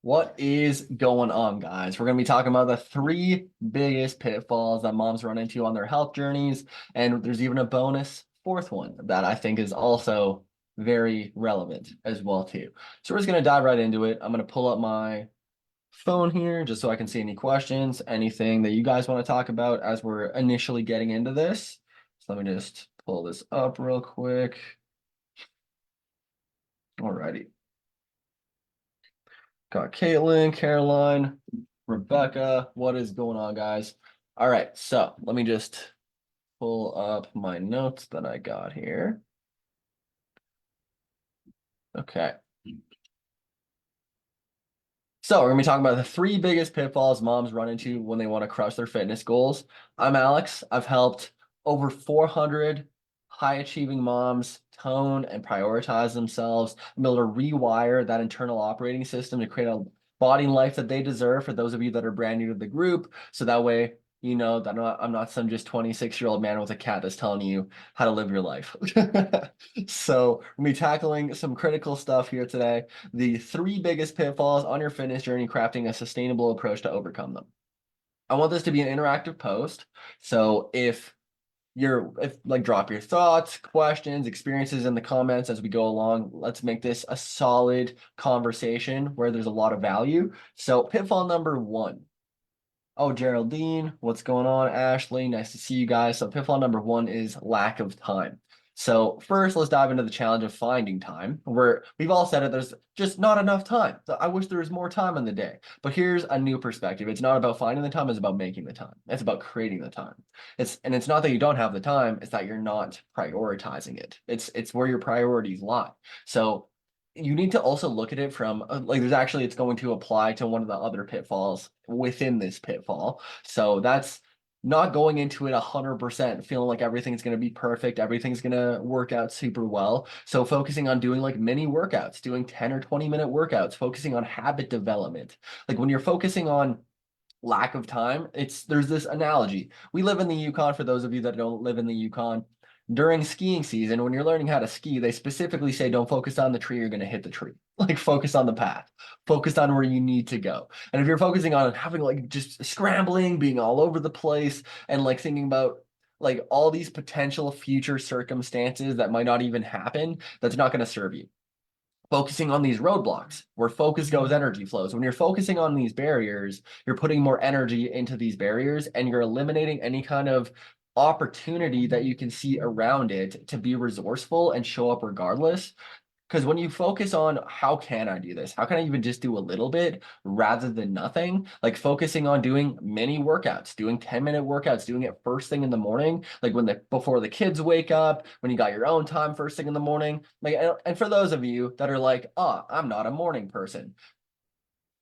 What is going on, guys? We're going to be talking about the three biggest pitfalls that moms run into on their health journeys. And there's even a bonus fourth one that I think is also very relevant as well, too. So we're just going to dive right into it. I'm going to pull up my phone here just so I can see any questions, anything that you guys want to talk about as we're initially getting into this. So let me just pull this up real quick. Alrighty. Got Caitlin, Caroline, Rebecca. What is going on, guys? All right, so let me just pull up my notes that I got here. Okay. So we're gonna be talking about the three biggest pitfalls moms run into when they want to crush their fitness goals. I'm Alex. I've helped over 400 high achieving moms tone and prioritize themselves, and be able to rewire that internal operating system to create a body and life that they deserve for those of you that are brand new to the group. So that way, you know that I'm not some just 26-year-old man with a cat that's telling you how to live your life. So we're gonna be tackling some critical stuff here today. The three biggest pitfalls on your fitness journey, crafting a sustainable approach to overcome them. I want this to be an interactive post. So if drop your thoughts, questions, experiences in the comments as we go along. Let's make this a solid conversation where there's a lot of value. So pitfall number one. Oh, Geraldine, what's going on? Ashley, nice to see you guys. So pitfall number one is lack of time. So first, let's dive into the challenge of finding time, where we've all said it, there's just not enough time. So I wish there was more time in the day. But here's a new perspective. It's not about finding the time, it's about making the time. It's about creating the time. It's not that you don't have the time, it's that you're not prioritizing it. It's where your priorities lie. So you need to also look at it from it's going to apply to one of the other pitfalls within this pitfall. So that's not going into it 100% feeling like everything's going to be perfect, everything's going to work out super well. So focusing on doing like mini workouts, doing 10 or 20-minute workouts, focusing on habit development. Like when you're focusing on lack of time, there's this analogy. We live in the Yukon. For those of you that don't live in the Yukon, during skiing season, when you're learning how to ski, they specifically say don't focus on the tree, you're going to hit the tree. Like focus on the path, focus on where you need to go. And if you're focusing on having like just scrambling, being all over the place, and like thinking about like all these potential future circumstances that might not even happen, that's not going to serve you. Focusing on these roadblocks, where focus goes, energy flows. When you're focusing on these barriers, you're putting more energy into these barriers and you're eliminating any kind of opportunity that you can see around it to be resourceful and show up regardless. Because when you focus on how can I do this? How can I even just do a little bit rather than nothing? Like focusing on doing mini workouts, doing 10-minute workouts, doing it first thing in the morning, like before the kids wake up, when you got your own time first thing in the morning. Like, and for those of you that are like, oh, I'm not a morning person,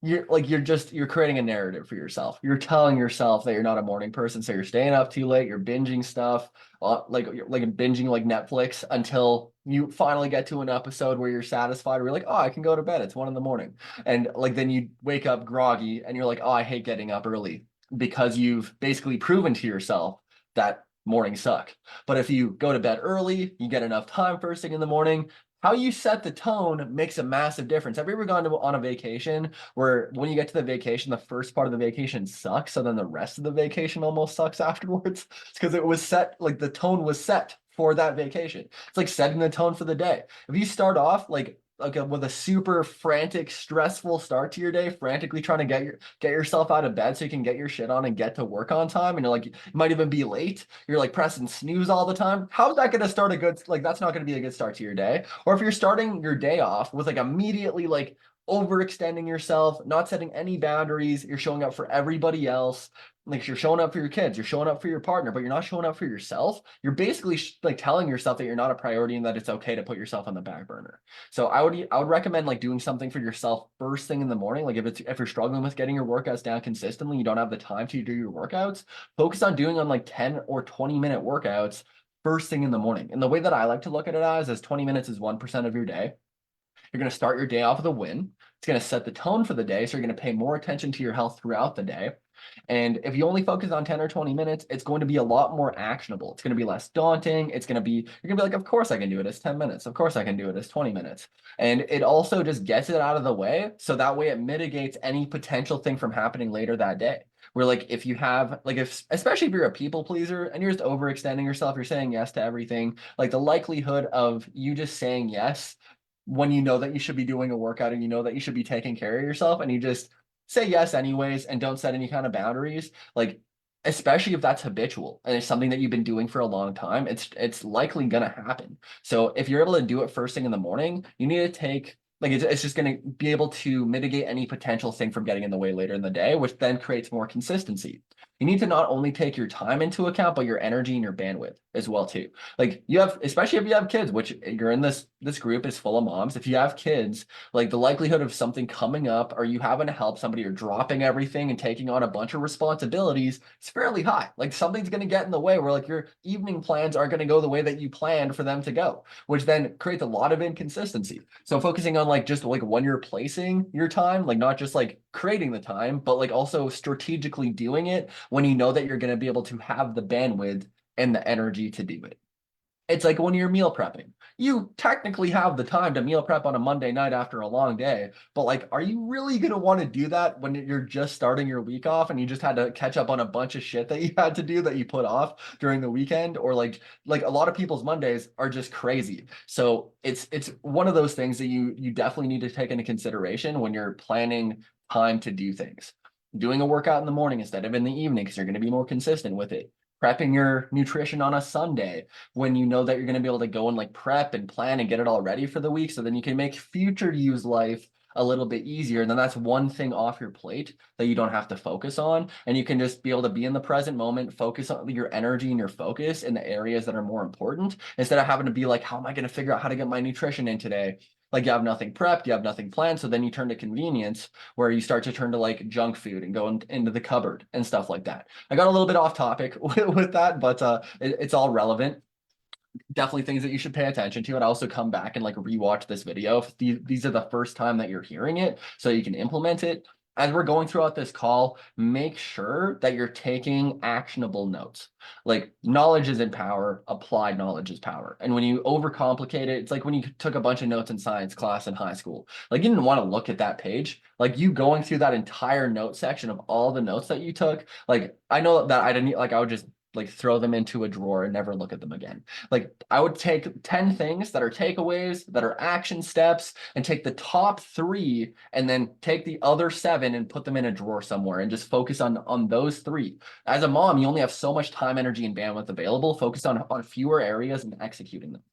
you're creating a narrative for yourself. You're telling yourself that you're not a morning person, so you're staying up too late, you're binging stuff, like binging like Netflix until you finally get to an episode where you're satisfied, where you're like, oh, I can go to bed, it's 1 a.m. And like then you wake up groggy and you're like, oh, I hate getting up early, because you've basically proven to yourself that mornings suck. But if you go to bed early, you get enough time first thing in the morning. How you set the tone makes a massive difference. Have you ever gone on a vacation where when you get to the vacation, the first part of the vacation sucks, so then the rest of the vacation almost sucks afterwards? It's because it was set, like the tone was set for that vacation. It's like setting the tone for the day. If you start off with a super frantic, stressful start to your day, frantically trying to get yourself out of bed so you can get your shit on and get to work on time, and you're like, you might even be late. You're like pressing snooze all the time. How's that going to start that's not going to be a good start to your day. Or if you're starting your day off with like immediately like overextending yourself, not setting any boundaries, you're showing up for everybody else. Like you're showing up for your kids, you're showing up for your partner, but you're not showing up for yourself. You're basically like telling yourself that you're not a priority and that it's okay to put yourself on the back burner. So I would recommend like doing something for yourself first thing in the morning. Like if you're struggling with getting your workouts down consistently, you don't have the time to do your workouts, focus on doing like 10 or 20-minute workouts first thing in the morning. And the way that I like to look at it as 20 minutes is 1% of your day. You're going to start your day off with a win. It's going to set the tone for the day. So you're going to pay more attention to your health throughout the day. And if you only focus on 10 or 20 minutes, it's going to be a lot more actionable. It's going to be less daunting. It's going to be, you're going to be like, of course I can do it. It's 10 minutes. Of course I can do it. It's 20 minutes. And it also just gets it out of the way. So that way it mitigates any potential thing from happening later that day. Where like if you have like if especially if you're a people pleaser and you're just overextending yourself, you're saying yes to everything, like the likelihood of you just saying yes when you know that you should be doing a workout and you know that you should be taking care of yourself and you just say yes anyways and don't set any kind of boundaries, like especially if that's habitual and it's something that you've been doing for a long time, it's likely gonna happen. So if you're able to do it first thing in the morning, you need to take like it's just going to be able to mitigate any potential thing from getting in the way later in the day, which then creates more consistency. You need to not only take your time into account, but your energy and your bandwidth as well too. Like you have, especially if you have kids, which you're in this group is full of moms. If you have kids, like the likelihood of something coming up or you having to help somebody or dropping everything and taking on a bunch of responsibilities is fairly high. Like something's going to get in the way where like your evening plans aren't going to go the way that you planned for them to go, which then creates a lot of inconsistency. So focusing on like just like when you're placing your time, like not just like creating the time, but like also strategically doing it when you know that you're going to be able to have the bandwidth and the energy to do it. It's like when you're meal prepping. You technically have the time to meal prep on a Monday night after a long day, but like, are you really going to want to do that when you're just starting your week off and you just had to catch up on a bunch of shit that you had to do that you put off during the weekend? Or like a lot of people's Mondays are just crazy. So it's one of those things that you definitely need to take into consideration when you're planning time to do things. Doing a workout in the morning instead of in the evening because you're going to be more consistent with it. Prepping your nutrition on a Sunday when you know that you're going to be able to go and like prep and plan and get it all ready for the week so then you can make future use life a little bit easier. And then that's one thing off your plate that you don't have to focus on. And you can just be able to be in the present moment, focus on your energy and your focus in the areas that are more important instead of having to be like, how am I going to figure out how to get my nutrition in today? Like you have nothing prepped, you have nothing planned. So then you turn to convenience where you start to turn to like junk food and go into the cupboard and stuff like that. I got a little bit off topic with that, but it's all relevant. Definitely things that you should pay attention to. And also come back and like rewatch this video if these are the first time that you're hearing it so you can implement it. As we're going throughout this call, make sure that you're taking actionable notes. Like knowledge isn't power, applied knowledge is power. And when you overcomplicate it, it's like when you took a bunch of notes in science class in high school. Like you didn't want to look at that page. Like you going through that entire note section of all the notes that you took. Like I know that I didn't like I would just like throw them into a drawer and never look at them again. Like I would take 10 things that are takeaways, that are action steps, and take the top 3 and then take the other 7 and put them in a drawer somewhere and just focus on those 3. As a mom, you only have so much time, energy, and bandwidth available. Focus on fewer areas and executing them.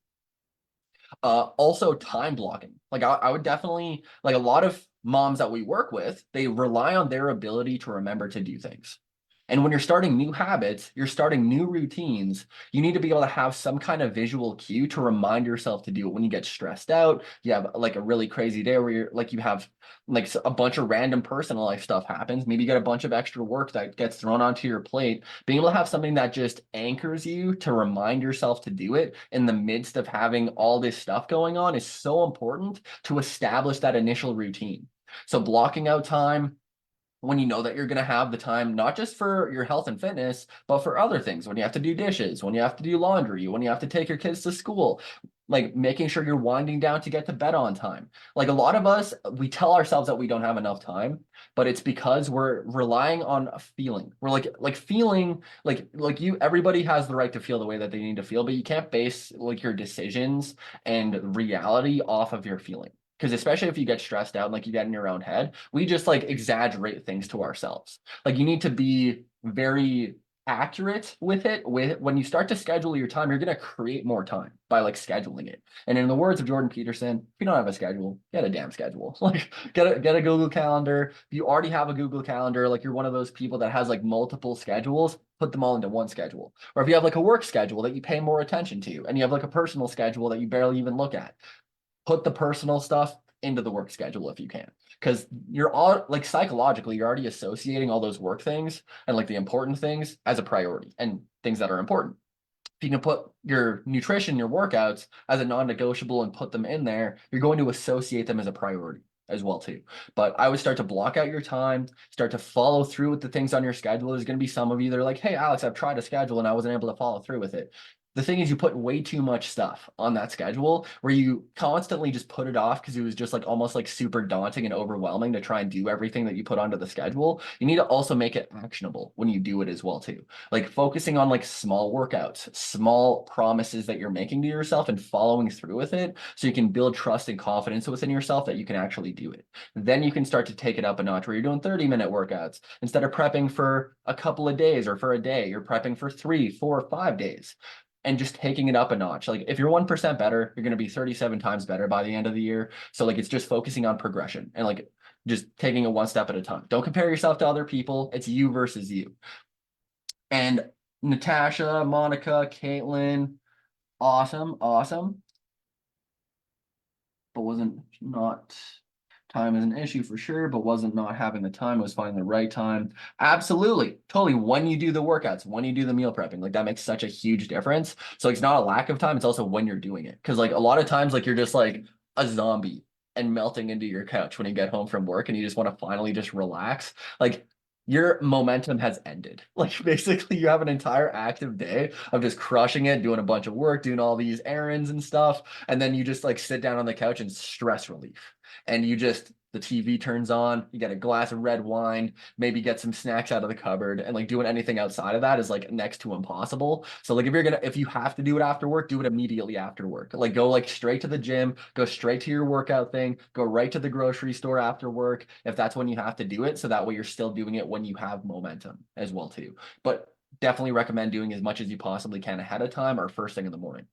Also time blocking. Like I would definitely, like a lot of moms that we work with, they rely on their ability to remember to do things. And when you're starting new habits, you're starting new routines, you need to be able to have some kind of visual cue to remind yourself to do it when you get stressed out. You have like a really crazy day where you're like, you have like a bunch of random personal life stuff happens. Maybe you get a bunch of extra work that gets thrown onto your plate. Being able to have something that just anchors you to remind yourself to do it in the midst of having all this stuff going on is so important to establish that initial routine. So blocking out time when you know that you're going to have the time, not just for your health and fitness, but for other things, when you have to do dishes, when you have to do laundry, when you have to take your kids to school, like making sure you're winding down to get to bed on time. Like a lot of us, we tell ourselves that we don't have enough time, but it's because we're relying on a feeling. We're like feeling like you, everybody has the right to feel the way that they need to feel, but you can't base like your decisions and reality off of your feeling. Because especially if you get stressed out, like you get in your own head, we just like exaggerate things to ourselves. Like you need to be very accurate with it. When you start to schedule your time, you're going to create more time by like scheduling it. And in the words of Jordan Peterson, if you don't have a schedule, get a damn schedule. Like get a Google Calendar. If you already have a Google Calendar, like you're one of those people that has like multiple schedules, put them all into one schedule. Or if you have like a work schedule that you pay more attention to, and you have like a personal schedule that you barely even look at, put the personal stuff into the work schedule if you can, because you're all like psychologically you're already associating all those work things and like the important things as a priority and things that are important. if you can put your nutrition, your workouts as a non-negotiable and put them in there, you're going to associate them as a priority as well too. But I would start to block out your time, start to follow through with the things on your schedule. There's going to be some of you that are like, hey, Alex, I've tried a schedule and I wasn't able to follow through with it. The thing is, you put way too much stuff on that schedule where you constantly just put it off because it was just like almost like super daunting and overwhelming to try and do everything that you put onto the schedule. You need to also make it actionable when you do it as well too. Like focusing on like small workouts, small promises that you're making to yourself and following through with it so you can build trust and confidence within yourself that you can actually do it. Then you can start to take it up a notch where you're doing 30-minute workouts. Instead of prepping for a couple of days or for a day, you're prepping for 3, 4, 5 days and just taking it up a notch. Like if you're 1% better, you're going to be 37 times better by the end of the year. So like it's just focusing on progression and like just taking it one step at a time. Don't compare yourself to other people. It's you versus you. And Natasha, Monica, Caitlin, awesome, awesome. But wasn't not time is an issue for sure, but wasn't not having the time, was finding the right time. Absolutely. Totally. When you do the workouts, when you do the meal prepping, like that makes such a huge difference. So it's not a lack of time, it's also when you're doing it. Cause like a lot of times, like you're just like a zombie and melting into your couch when you get home from work and you just want to finally just relax. Like your momentum has ended. Like basically you have an entire active day of just crushing it, doing a bunch of work, doing all these errands and stuff. And then you just like sit down on the couch and stress relief. And you just, the TV turns on, you get a glass of red wine, maybe get some snacks out of the cupboard, and like doing anything outside of that is like next to impossible. So like if you have to do it after work, do it immediately after work. Like go like straight to the gym, go straight to your workout thing, go right to the grocery store after work if that's when you have to do it. So that way you're still doing it when you have momentum as well too. But definitely recommend doing as much as you possibly can ahead of time or first thing in the morning.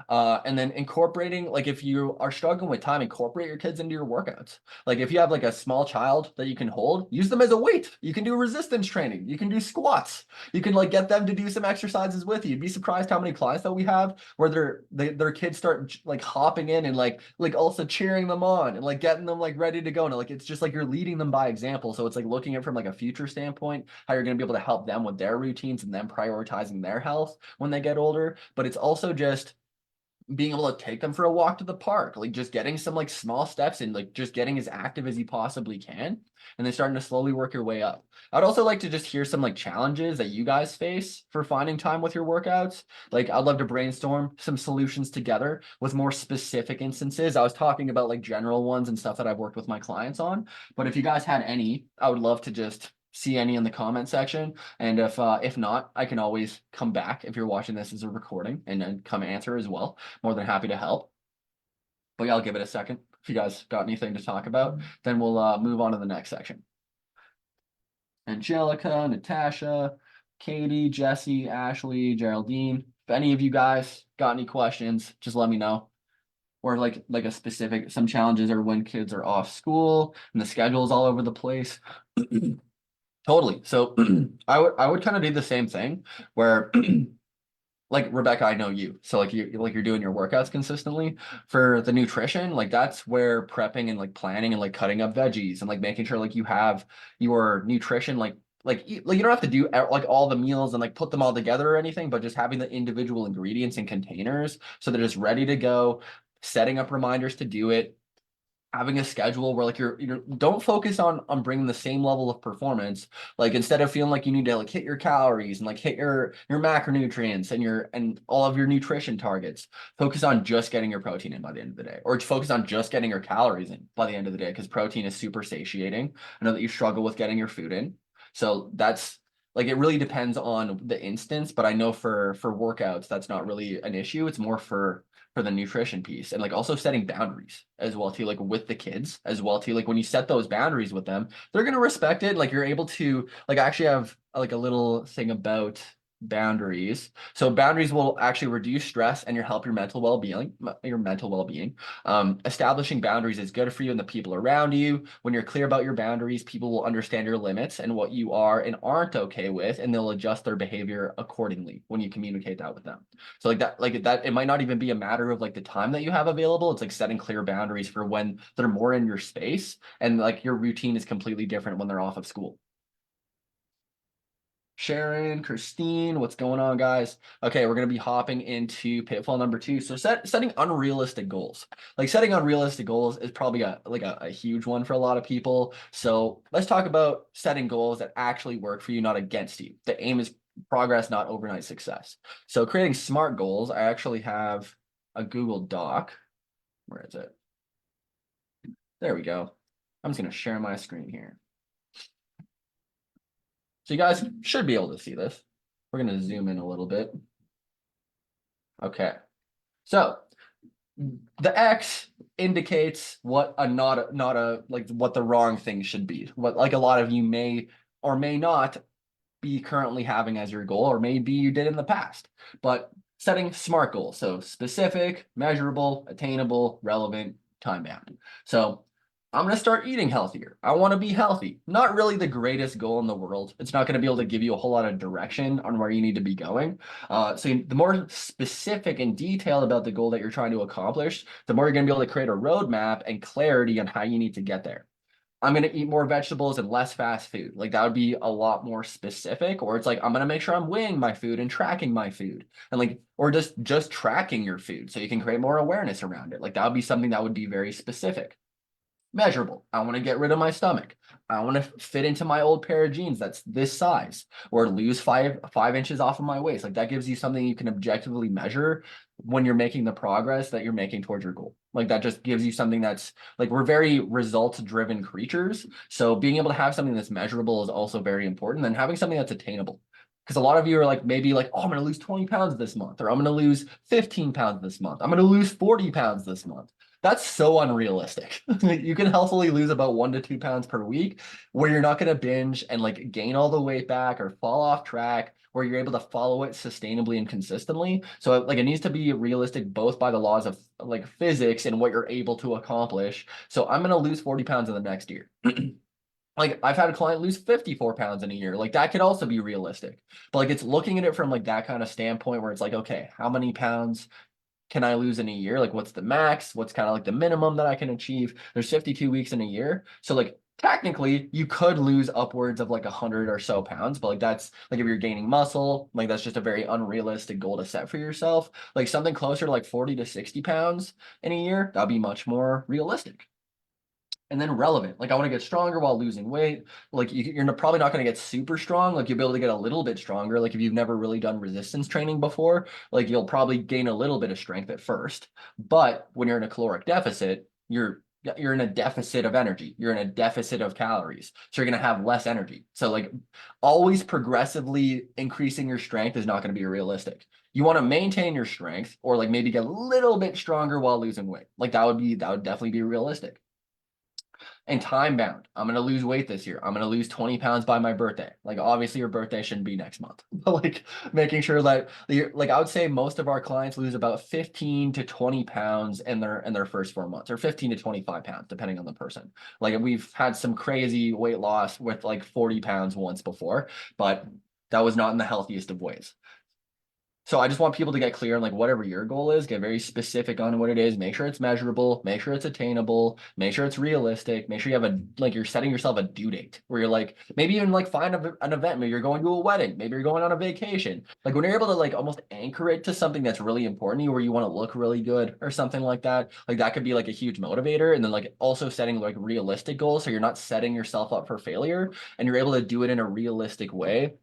And then incorporating, like if you are struggling with time, incorporate your kids into your workouts. Like if you have like a small child that you can hold, use them as a weight. You can do resistance training. You can do squats. You can like get them to do some exercises with you. You'd be surprised how many clients that we have where their kids start like hopping in and like also cheering them on and like getting them like ready to go. And like it's just like you're leading them by example. So it's like looking at it from like a future standpoint, how you're going to be able to help them with their routines and them prioritizing their health when they get older. But it's also just being able to take them for a walk to the park, like just getting some like small steps in, like just getting as active as you possibly can, and then starting to slowly work your way up. I'd also like to just hear some like challenges that you guys face for finding time with your workouts. Like I'd love to brainstorm some solutions together with more specific instances. I was talking about like general ones and stuff that I've worked with my clients on, but if you guys had any, I would love to just see any in the comment section. And if not, I can always come back if you're watching this as a recording and then come answer as well. More than happy to help. But yeah, I'll give it a second. If you guys got anything to talk about, then we'll move on to the next section. Angelica, Natasha, Katie, Jesse, Ashley, Geraldine. If any of you guys got any questions, just let me know. Or like a specific, some challenges are when kids are off school and the schedule is all over the place. Totally. So I would kind of do the same thing where like Rebecca, I know you. So like you're doing your workouts consistently. For the nutrition, like that's where prepping and like planning and like cutting up veggies and like making sure like you have your nutrition like you don't have to do like all the meals and like put them all together or anything, but just having the individual ingredients and containers so they're just ready to go, setting up reminders to do it, having a schedule where like you're don't focus on bringing the same level of performance. Like instead of feeling like you need to like hit your calories and like hit your macronutrients and your and all of your nutrition targets, focus on just getting your protein in by the end of the day, or focus on just getting your calories in by the end of the day, because protein is super satiating. I know that you struggle with getting your food in, so that's like it really depends on the instance, but I know for workouts that's not really an issue. It's more for the nutrition piece, and like also setting boundaries as well too, like with the kids as well too. Like when you set those boundaries with them, they're going to respect it. Like you're able to like I actually have like a little thing about boundaries. So boundaries will actually reduce stress and help your mental well-being. Establishing boundaries is good for you and the people around you. When you're clear about your boundaries, people will understand your limits and what you are and aren't okay with, and they'll adjust their behavior accordingly when you communicate that with them. So like that, it might not even be a matter of like the time that you have available. It's like setting clear boundaries for when they're more in your space, and like your routine is completely different when they're off of school. Sharon, Christine, what's going on, guys? Okay, we're gonna be hopping into pitfall number 2. So setting unrealistic goals. Like setting unrealistic goals is probably a huge one for a lot of people. So let's talk about setting goals that actually work for you, not against you. The aim is progress, not overnight success. So creating SMART goals, I actually have a Google Doc. Where is it? There we go. I'm just gonna share my screen here. So you guys should be able to see this. We're going to zoom in a little bit. Okay. So the X indicates what a not a like what the wrong thing should be. What like a lot of you may or may not be currently having as your goal, or maybe you did in the past. But setting SMART goals. So specific, measurable, attainable, relevant, time bound. So I'm going to start eating healthier. I want to be healthy. Not really the greatest goal in the world. It's not going to be able to give you a whole lot of direction on where you need to be going. So the more specific and detailed about the goal that you're trying to accomplish, the more you're going to be able to create a roadmap and clarity on how you need to get there. I'm going to eat more vegetables and less fast food. Like that would be a lot more specific. Or it's like, I'm going to make sure I'm weighing my food and tracking my food. And like, or just tracking your food so you can create more awareness around it. Like that would be something that would be very specific. Measurable. I want to get rid of my stomach. I want to fit into my old pair of jeans that's this size, or lose five inches off of my waist. Like that gives you something you can objectively measure when you're making the progress that you're making towards your goal. Like that just gives you something that's like, we're very results driven creatures. So being able to have something that's measurable is also very important. And having something that's attainable. Because a lot of you are like, maybe like, oh, I'm going to lose 20 pounds this month, or I'm going to lose 15 pounds this month. I'm going to lose 40 pounds this month. That's so unrealistic. You can healthily lose about 1 to 2 pounds per week, where you're not going to binge and like gain all the weight back or fall off track, where you're able to follow it sustainably and consistently. So like it needs to be realistic both by the laws of like physics and what you're able to accomplish. So I'm going to lose 40 pounds in the next year. Like I've had a client lose 54 pounds in a year. Like that could also be realistic. But like it's looking at it from like that kind of standpoint where it's like, okay, how many pounds can I lose in a year? Like what's the max? What's kind of like the minimum that I can achieve? There's 52 weeks in a year. So like technically you could lose upwards of like 100 or so pounds, but like that's like if you're gaining muscle, like that's just a very unrealistic goal to set for yourself. Like something closer to like 40 to 60 pounds in a year, that'd be much more realistic. And then relevant. Like I want to get stronger while losing weight. Like you're probably not going to get super strong. Like you'll be able to get a little bit stronger. Like if you've never really done resistance training before, like you'll probably gain a little bit of strength at first. But when you're in a caloric deficit, you're in a deficit of energy. You're in a deficit of calories. So you're going to have less energy. So like always progressively increasing your strength is not going to be realistic. You want to maintain your strength or like maybe get a little bit stronger while losing weight. Like that would definitely be realistic. And time bound. I'm going to lose weight this year. I'm going to lose 20 pounds by my birthday. Like obviously your birthday shouldn't be next month, but like making sure that like I would say most of our clients lose about 15 to 20 pounds in their first 4 months, or 15 to 25 pounds, depending on the person. Like we've had some crazy weight loss with like 40 pounds once before, but that was not in the healthiest of ways. So I just want people to get clear on like whatever your goal is, get very specific on what it is, make sure it's measurable, make sure it's attainable, make sure it's realistic, make sure you have like you're setting yourself a due date where you're like, maybe even like find an event, maybe you're going to a wedding, maybe you're going on a vacation. Like when you're able to like almost anchor it to something that's really important to you, where you want to look really good or something like that could be like a huge motivator. And then like also setting like realistic goals, so you're not setting yourself up for failure and you're able to do it in a realistic way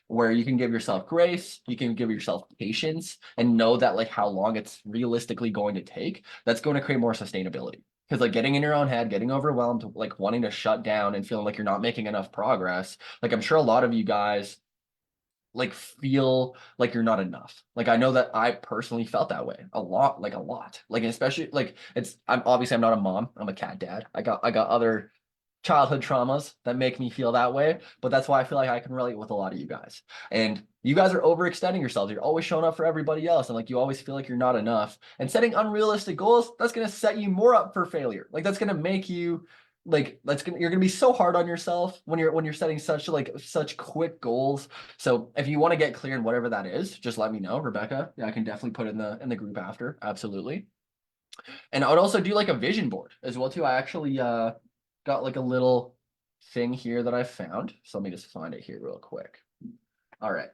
where you can give yourself grace, you can give yourself patience, and know that like how long it's realistically going to take. That's going to create more sustainability. Because like getting in your own head, getting overwhelmed, like wanting to shut down and feeling like you're not making enough progress. Like I'm sure a lot of you guys like feel like you're not enough. Like I know that I personally felt that way a lot, like especially like I'm not a mom, I'm a cat dad. I got other childhood traumas that make me feel that way, but that's why I feel like I can relate with a lot of you guys. And you guys are overextending yourselves. You're always showing up for everybody else, and like you always feel like you're not enough. And setting unrealistic goals, that's going to set you more up for failure. Like that's going to make you like you're going to be so hard on yourself when you're setting such quick goals. So if you want to get clear in whatever that is, just let me know, Rebecca. Yeah, I can definitely put it in the group after. Absolutely. And I would also do like a vision board as well too. I actually got like a little thing here that I found. So let me just find it here real quick. All right.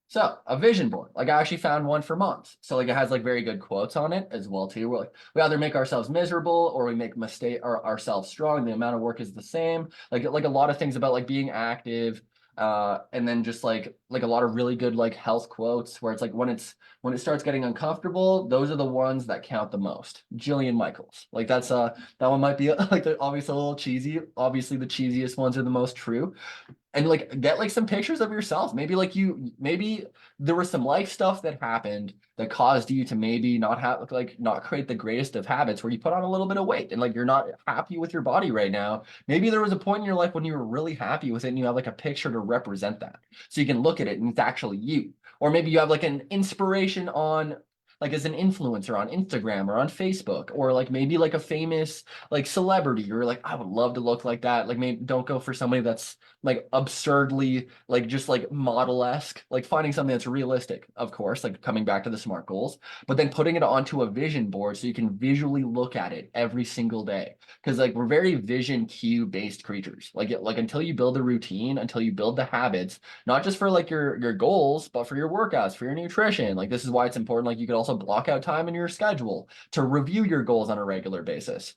So a vision board, like I actually found one for moms. So like it has like very good quotes on it as well too. We're like, we either make ourselves miserable or we make mistake or ourselves strong. The amount of work is the same. Like a lot of things about like being active, and then just like a lot of really good like health quotes where it's like when it starts getting uncomfortable, those are the ones that count the most. Jillian Michaels, like that one might be like obviously a little cheesy. Obviously the cheesiest ones are the most true, and like get like some pictures of yourself. Maybe there was some life stuff that happened that caused you to maybe not create the greatest of habits where you put on a little bit of weight and like you're not happy with your body right now. Maybe there was a point in your life when you were really happy with it and you have like a picture to represent that. So you can look at it and it's actually you. Or maybe you have like an inspiration on like as an influencer on Instagram or on Facebook, or like maybe like a famous like celebrity. You're like, I would love to look like that. Like maybe don't go for somebody that's like absurdly like just like model-esque, like finding something that's realistic, of course, like coming back to the SMART goals, but then putting it onto a vision board so you can visually look at it every single day. Because like we're very vision cue based creatures. Like until you build a routine, until you build the habits, not just for like your goals, but for your workouts, for your nutrition. Like this is why it's important. Like you could also block out time in your schedule to review your goals on a regular basis.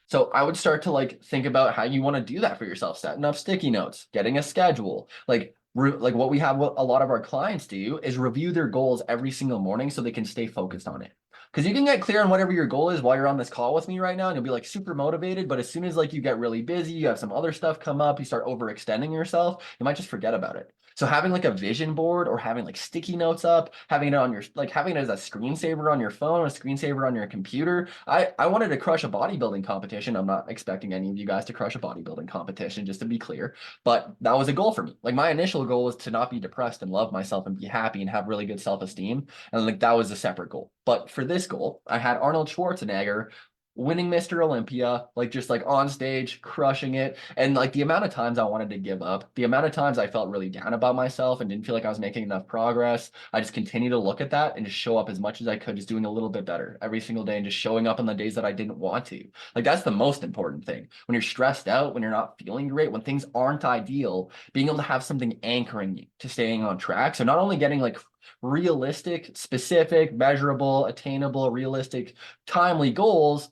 So I would start to like think about how you want to do that for yourself, setting up sticky notes, getting a schedule. Like what we have, what a lot of our clients do is review their goals every single morning so they can stay focused on it. Because you can get clear on whatever your goal is while you're on this call with me right now, and you'll be like super motivated. But as soon as like you get really busy, you have some other stuff come up, you start overextending yourself, you might just forget about it. So having like a vision board or having like sticky notes up, having it on your like having it as a screensaver on your phone, a screensaver on your computer. I wanted to crush a bodybuilding competition. I'm not expecting any of you guys to crush a bodybuilding competition, just to be clear, but that was a goal for me. Like my initial goal was to not be depressed and love myself and be happy and have really good self-esteem. And like that was a separate goal. But for this goal, I had Arnold Schwarzenegger winning Mr. Olympia, like just like on stage, crushing it. And like the amount of times I wanted to give up, the amount of times I felt really down about myself and didn't feel like I was making enough progress. I just continue to look at that and just show up as much as I could, just doing a little bit better every single day and just showing up on the days that I didn't want to. Like that's the most important thing. When you're stressed out, when you're not feeling great, when things aren't ideal, being able to have something anchoring you to staying on track. So not only getting like realistic, specific, measurable, attainable, realistic, timely goals,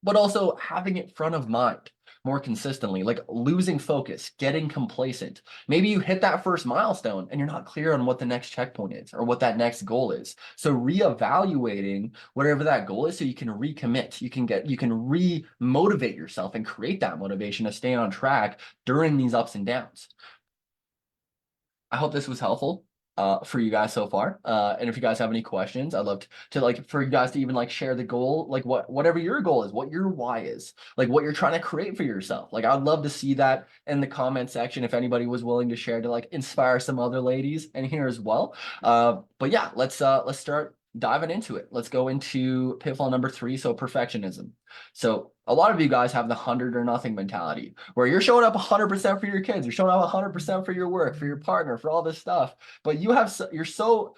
but also having it front of mind more consistently, like losing focus, getting complacent. Maybe you hit that first milestone and you're not clear on what the next checkpoint is or what that next goal is. So reevaluating whatever that goal is so you can recommit, you can re-motivate yourself and create that motivation to stay on track during these ups and downs. I hope this was helpful for you guys so far. And if you guys have any questions, I'd love to like for you guys to even like share the goal, like whatever your goal is, what your why is, like what you're trying to create for yourself. Like I'd love to see that in the comment section if anybody was willing to share to like inspire some other ladies in here as well. But yeah, let's start diving into it. Let's go into pitfall number 3. So perfectionism. So a lot of you guys have the 100 or nothing mentality where you're showing up 100% for your kids, you're showing up 100% for your work, for your partner, for all this stuff, but you're so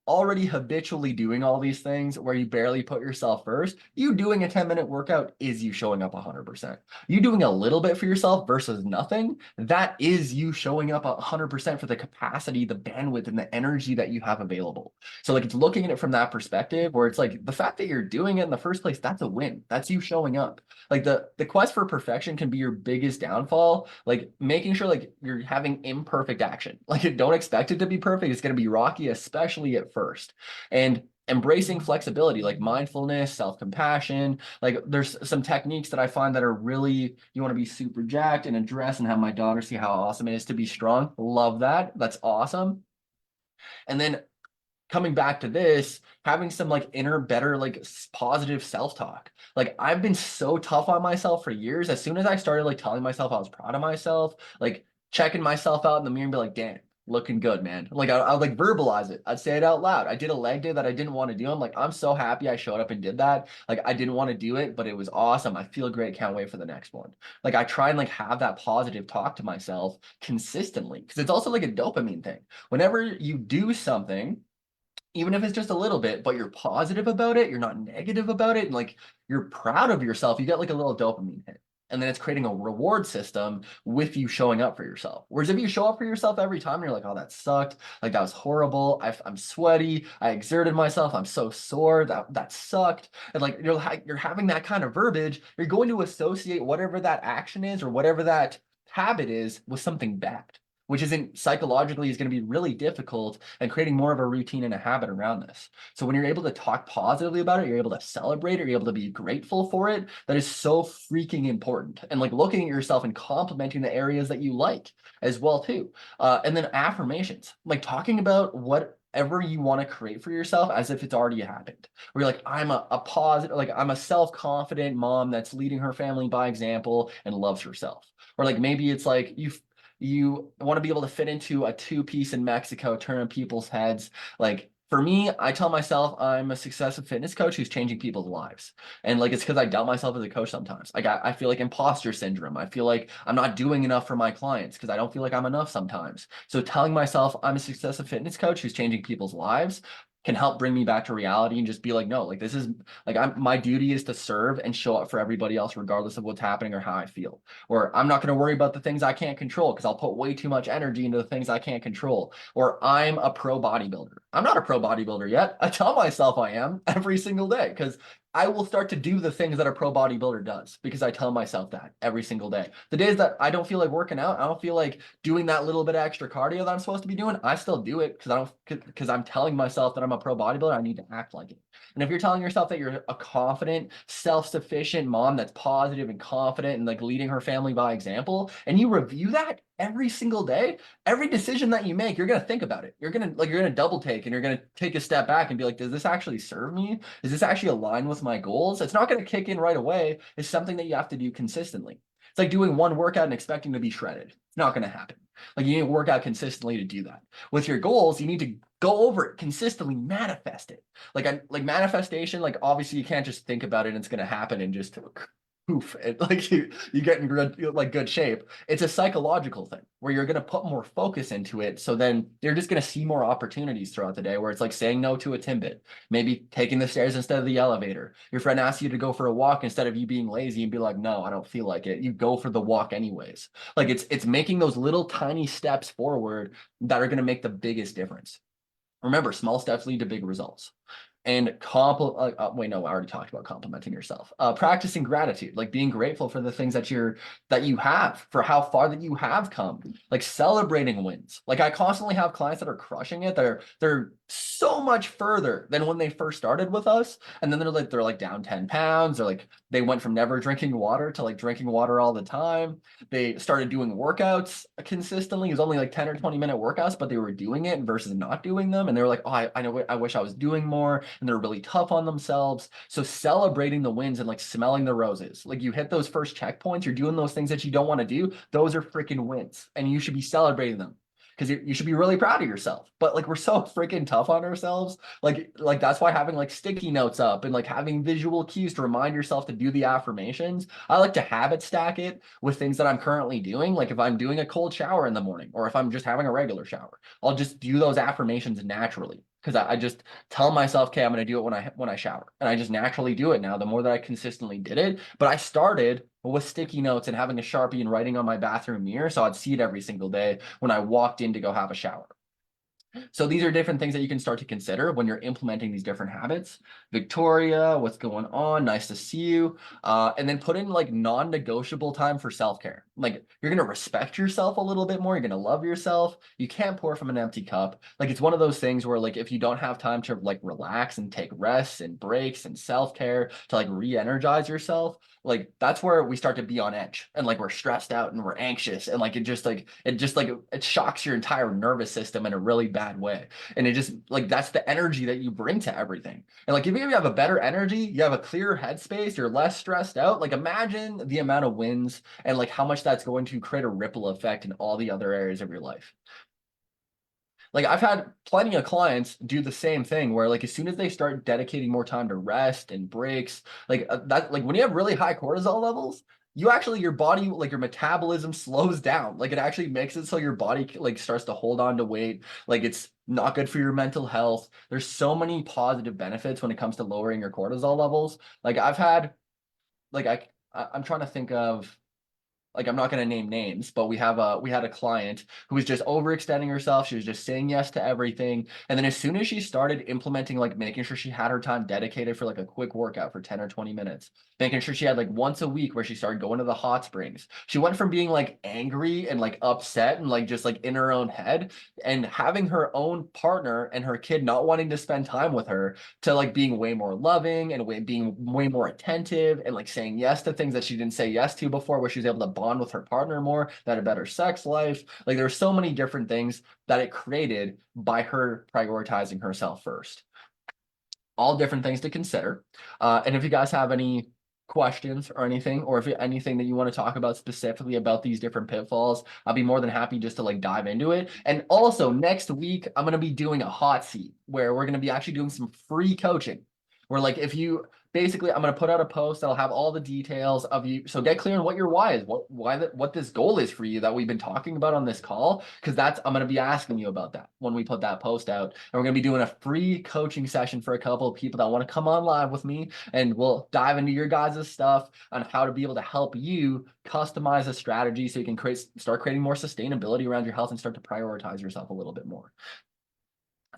already habitually doing all these things where you barely put yourself first. You doing a 10-minute workout is you showing up 100%. You doing a little bit for yourself versus nothing, that is you showing up 100% for the capacity, the bandwidth, and the energy that you have available. So like it's looking at it from that perspective where it's like the fact that you're doing it in the first place, that's a win. That's you showing up. Like the quest for perfection can be your biggest downfall. Like making sure like you're having imperfect action. Like don't expect it to be perfect. It's going to be rocky, especially at first. And embracing flexibility, like mindfulness, self-compassion. Like there's some techniques that I find that are really, you want to be super jacked and address and have my daughter see how awesome it is to be strong. Love that. That's awesome. And then coming back to this, having some like inner better, like positive self-talk. Like I've been so tough on myself for years. As soon as I started like telling myself I was proud of myself, like checking myself out in the mirror and be like, damn, looking good, man. Like I would like verbalize it. I'd say it out loud. I did a leg day that I didn't want to do. I'm like, I'm so happy I showed up and did that. Like I didn't want to do it, but it was awesome. I feel great. Can't wait for the next one. Like I try and like have that positive talk to myself consistently because it's also like a dopamine thing. Whenever you do something, even if it's just a little bit, but you're positive about it, you're not negative about it, and like you're proud of yourself, you get like a little dopamine hit. And then it's creating a reward system with you showing up for yourself. Whereas if you show up for yourself every time and you're like, oh, that sucked. Like that was horrible. I'm sweaty. I exerted myself. I'm so sore. That sucked. And like you're having that kind of verbiage, you're going to associate whatever that action is or whatever that habit is with something bad, which isn't psychologically is going to be really difficult and creating more of a routine and a habit around this. So when you're able to talk positively about it, you're able to celebrate it, you're able to be grateful for it. That is so freaking important. And like looking at yourself and complimenting the areas that you like as well too. And then affirmations, like talking about whatever you want to create for yourself as if it's already happened. Where you're like, I'm a positive, like I'm a self-confident mom that's leading her family by example and loves herself. Or like maybe it's like you want to be able to fit into a two-piece in Mexico, turning people's heads. Like for me, I tell myself I'm a successful fitness coach who's changing people's lives. And like it's because I doubt myself as a coach sometimes. Like I feel like imposter syndrome. I feel like I'm not doing enough for my clients because I don't feel like I'm enough sometimes. So telling myself I'm a successful fitness coach who's changing people's lives can help bring me back to reality and just be like, no, like this is like my duty is to serve and show up for everybody else, regardless of what's happening or how I feel. Or I'm not going to worry about the things I can't control because I'll put way too much energy into the things I can't control. Or I'm a pro bodybuilder. I'm not a pro bodybuilder yet. I tell myself I am every single day because I will start to do the things that a pro bodybuilder does because I tell myself that every single day. The days that I don't feel like working out, I don't feel like doing that little bit of extra cardio that I'm supposed to be doing, I still do it because I'm telling myself that I'm a pro bodybuilder. I need to act like it. And if you're telling yourself that you're a confident, self-sufficient mom that's positive and confident and like leading her family by example, and you review that every single day, every decision that you make, you're going to think about it. You're going to double take and you're going to take a step back and be like, does this actually serve me? Does this actually align with my goals? It's not going to kick in right away. It's something that you have to do consistently. It's like doing one workout and expecting to be shredded. It's not going to happen. Like you need to work out consistently to do that. With your goals, you need to go over it consistently, manifest it. Like manifestation, like obviously you can't just think about it and it's going to happen and just poof, it, like you get in good shape. It's a psychological thing where you're going to put more focus into it. So then you're just going to see more opportunities throughout the day where it's like saying no to a Timbit, maybe taking the stairs instead of the elevator. Your friend asks you to go for a walk instead of you being lazy and be like, no, I don't feel like it. You go for the walk anyways. Like it's making those little tiny steps forward that are going to make the biggest difference. Remember, small steps lead to big results. And wait, no, I already talked about complimenting yourself. Practicing gratitude, like being grateful for the things that you have, for how far that you have come, like celebrating wins. Like I constantly have clients that are crushing it. They're so much further than when they first started with us. And then they're like down 10 pounds. They went from never drinking water to like drinking water all the time. They started doing workouts consistently. It was only like 10 or 20-minute workouts, but they were doing it versus not doing them. And they were like, oh, I know, I wish I was doing more. And they're really tough on themselves. So celebrating the wins and like smelling the roses, like you hit those first checkpoints, you're doing those things that you don't want to do. Those are freaking wins and you should be celebrating them because you should be really proud of yourself. But like we're so freaking tough on ourselves. Like that's why having like sticky notes up and like having visual cues to remind yourself to do the affirmations. I like to habit stack it with things that I'm currently doing. Like if I'm doing a cold shower in the morning or if I'm just having a regular shower, I'll just do those affirmations naturally. Because I just tell myself, okay, I'm going to do it when I shower. And I just naturally do it now, the more that I consistently did it. But I started with sticky notes and having a Sharpie and writing on my bathroom mirror. So I'd see it every single day when I walked in to go have a shower. So these are different things that you can start to consider when you're implementing these different habits. Victoria, what's going on? Nice to see you. And then put in like non-negotiable time for self-care. Like you're going to respect yourself a little bit more. You're going to love yourself. You can't pour from an empty cup. Like it's one of those things where like if you don't have time to like relax and take rests and breaks and self-care to like re-energize yourself, like that's where we start to be on edge and like we're stressed out and we're anxious and like it shocks your entire nervous system in a really bad way. And it just like that's the energy that you bring to everything. And like if you have a better energy, you have a clearer headspace, you're less stressed out. Like imagine the amount of wins and like how much that's going to create a ripple effect in all the other areas of your life. Like I've had plenty of clients do the same thing where like as soon as they start dedicating more time to rest and breaks, like that, like when you have really high cortisol levels, you actually, your body, like your metabolism slows down. Like it actually makes it so your body like starts to hold on to weight. Like it's not good for your mental health. There's so many positive benefits when it comes to lowering your cortisol levels. Like I've had, like I'm trying to think of like I'm not going to name names, but we had a client who was just overextending herself. She was just saying yes to everything. And then as soon as she started implementing, like making sure she had her time dedicated for like a quick workout for 10 or 20 minutes, making sure she had like once a week where she started going to the hot springs. She went from being like angry and like upset and like just like in her own head and having her own partner and her kid not wanting to spend time with her to like being way more loving and being way more attentive and like saying yes to things that she didn't say yes to before, where she was able to bond with her partner more, that had a better sex life. Like there's so many different things that it created by her prioritizing herself first. All different things to consider. And if you guys have any questions or anything, or if anything that you want to talk about specifically about these different pitfalls, I'll be more than happy just to like dive into it. And also next week, I'm going to be doing a hot seat where we're going to be actually doing some free coaching. Where like if you basically, I'm going to put out a post that'll have all the details of you. So get clear on what your why is, what this goal is for you that we've been talking about on this call, because I'm going to be asking you about that when we put that post out. And we're going to be doing a free coaching session for a couple of people that want to come on live with me, and we'll dive into your guys' stuff on how to be able to help you customize a strategy so you can start creating more sustainability around your health and start to prioritize yourself a little bit more.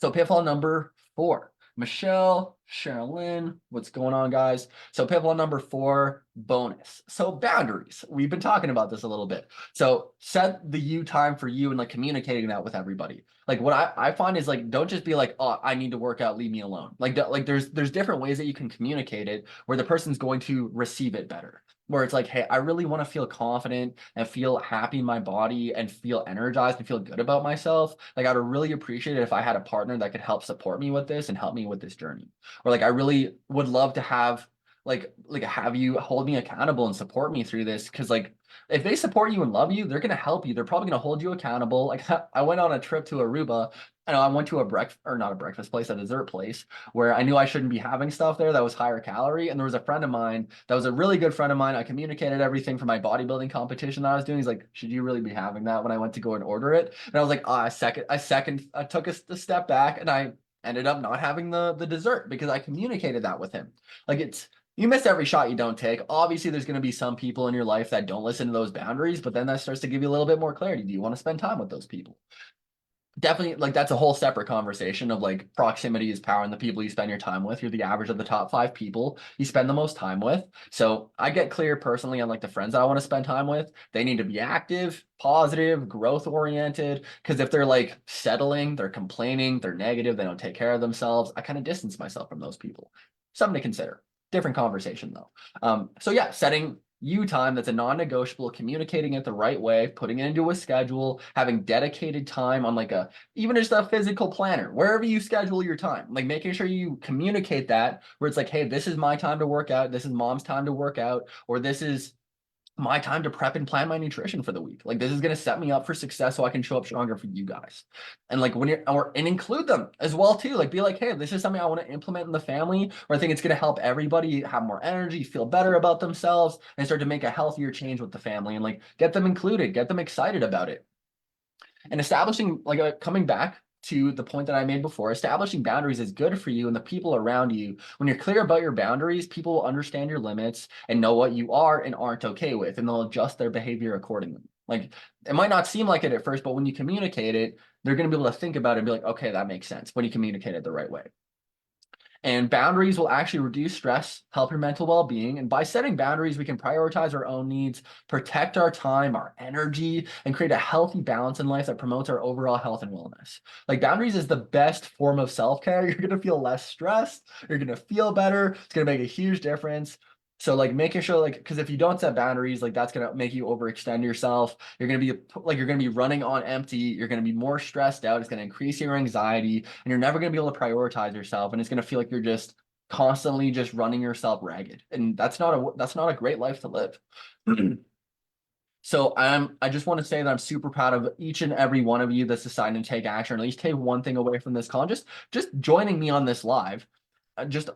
So pitfall number 4. Michelle, Sherilyn, what's going on, guys? So pitfall number 4, bonus. So boundaries. We've been talking about this a little bit. So set the you time for you and like communicating that with everybody. Like what I find is like, don't just be like, oh, I need to work out, leave me alone. Like there's different ways that you can communicate it where the person's going to receive it better. Where it's like, hey, I really want to feel confident and feel happy in my body and feel energized and feel good about myself. Like, I would really appreciate it if I had a partner that could help support me with this and help me with this journey. Or like, I really would love to have have you hold me accountable and support me through this. Cause like, if they support you and love you, they're going to help you. They're probably going to hold you accountable. Like I went on a trip to Aruba. I went to not a breakfast place, a dessert place where I knew I shouldn't be having stuff there that was higher calorie. And there was a friend of mine that was a really good friend of mine. I communicated everything for my bodybuilding competition that I was doing. He's like, should you really be having that, when I went to go and order it? And I was like, oh, I took a step back and I ended up not having the dessert because I communicated that with him. Like you miss every shot you don't take. Obviously, there's going to be some people in your life that don't listen to those boundaries, but then that starts to give you a little bit more clarity. Do you want to spend time with those people? Definitely, like that's a whole separate conversation of like proximity is power, and the people you spend your time with. You're the average of the top 5 people you spend the most time with. So I get clear personally on like the friends that I want to spend time with. They need to be active, positive, growth oriented. Because if they're like settling, they're complaining, they're negative, they don't take care of themselves, I kind of distance myself from those people. Something to consider. Different conversation though. So yeah, setting you time that's a non-negotiable, communicating it the right way, putting it into a schedule, having dedicated time on like even just a physical planner, wherever you schedule your time, like making sure you communicate that where it's like, hey, this is my time to work out, this is mom's time to work out, or this is my time to prep and plan my nutrition for the week. Like this is going to set me up for success so I can show up stronger for you guys. And like and include them as well too. Like be like, hey, this is something I want to implement in the family, or I think it's going to help everybody have more energy, feel better about themselves, and start to make a healthier change with the family, and like get them included, get them excited about it. And establishing coming back to the point that I made before, establishing boundaries is good for you and the people around you. When you're clear about your boundaries, people will understand your limits and know what you are and aren't okay with, and they'll adjust their behavior accordingly. Like it might not seem like it at first, but when you communicate it, they're going to be able to think about it and be like, okay, that makes sense when you communicate it the right way. And boundaries will actually reduce stress, help your mental well-being. And by setting boundaries, we can prioritize our own needs, protect our time, our energy, and create a healthy balance in life that promotes our overall health and wellness. Like boundaries is the best form of self-care. You're going to feel less stressed. You're going to feel better. It's going to make a huge difference. So like making sure because if you don't set boundaries, like that's going to make you overextend yourself. You're going to be running on empty. You're going to be more stressed out. It's going to increase your anxiety, and you're never going to be able to prioritize yourself. And it's going to feel like you're just constantly just running yourself ragged. And that's not a great life to live. So I just want to say that I'm super proud of each and every one of you that's deciding to take action, or at least take one thing away from this call. Just joining me on this live. Just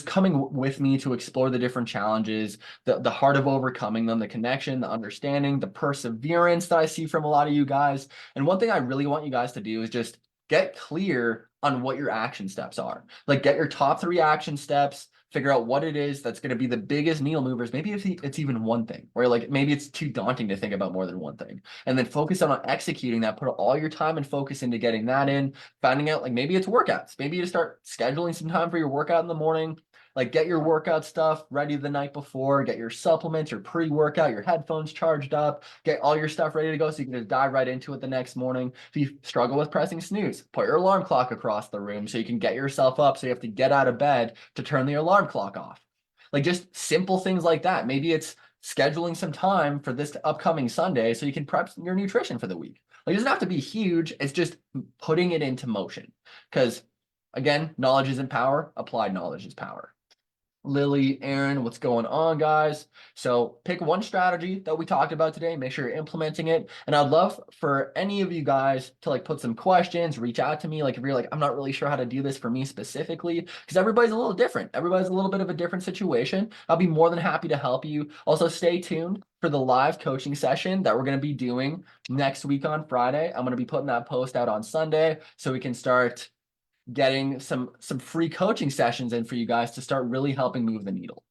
coming with me to explore the different challenges, the heart of overcoming them, the connection, the understanding, the perseverance that I see from a lot of you guys. And one thing I really want you guys to do is just get clear on what your action steps are. Like get your top 3 action steps, figure out what it is that's going to be the biggest needle movers. Maybe it's even one thing, or like maybe it's too daunting to think about more than one thing, and then focus on executing that. Put all your time and focus into getting that in. Finding out, like, maybe it's workouts. Maybe you start scheduling some time for your workout in the morning. Like, get your workout stuff ready the night before, get your supplements, your pre-workout, your headphones charged up, get all your stuff ready to go so you can just dive right into it the next morning. If you struggle with pressing snooze, put your alarm clock across the room so you can get yourself up, so you have to get out of bed to turn the alarm clock off. Like, just simple things like that. Maybe it's scheduling some time for this upcoming Sunday so you can prep your nutrition for the week. Like, it doesn't have to be huge. It's just putting it into motion. Because again, knowledge isn't power. Applied knowledge is power. Lily, Aaron, what's going on, guys? So pick one strategy that we talked about today, make sure you're implementing it. And I'd love for any of you guys to like put some questions, reach out to me. Like if you're like, I'm not really sure how to do this for me specifically, because everybody's a little different. Everybody's a little bit of a different situation. I'll be more than happy to help you. Also, stay tuned for the live coaching session that we're going to be doing next week on Friday. I'm going to be putting that post out on Sunday so we can start getting some free coaching sessions in for you guys to start really helping move the needle.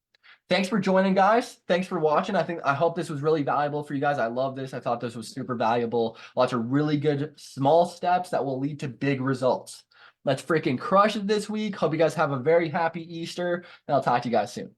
Thanks for joining, guys. Thanks for watching. I hope this was really valuable for you guys. I love this. I thought this was super valuable. Lots of really good small steps that will lead to big results. Let's freaking crush it this week. Hope you guys have a very happy Easter, and I'll talk to you guys soon.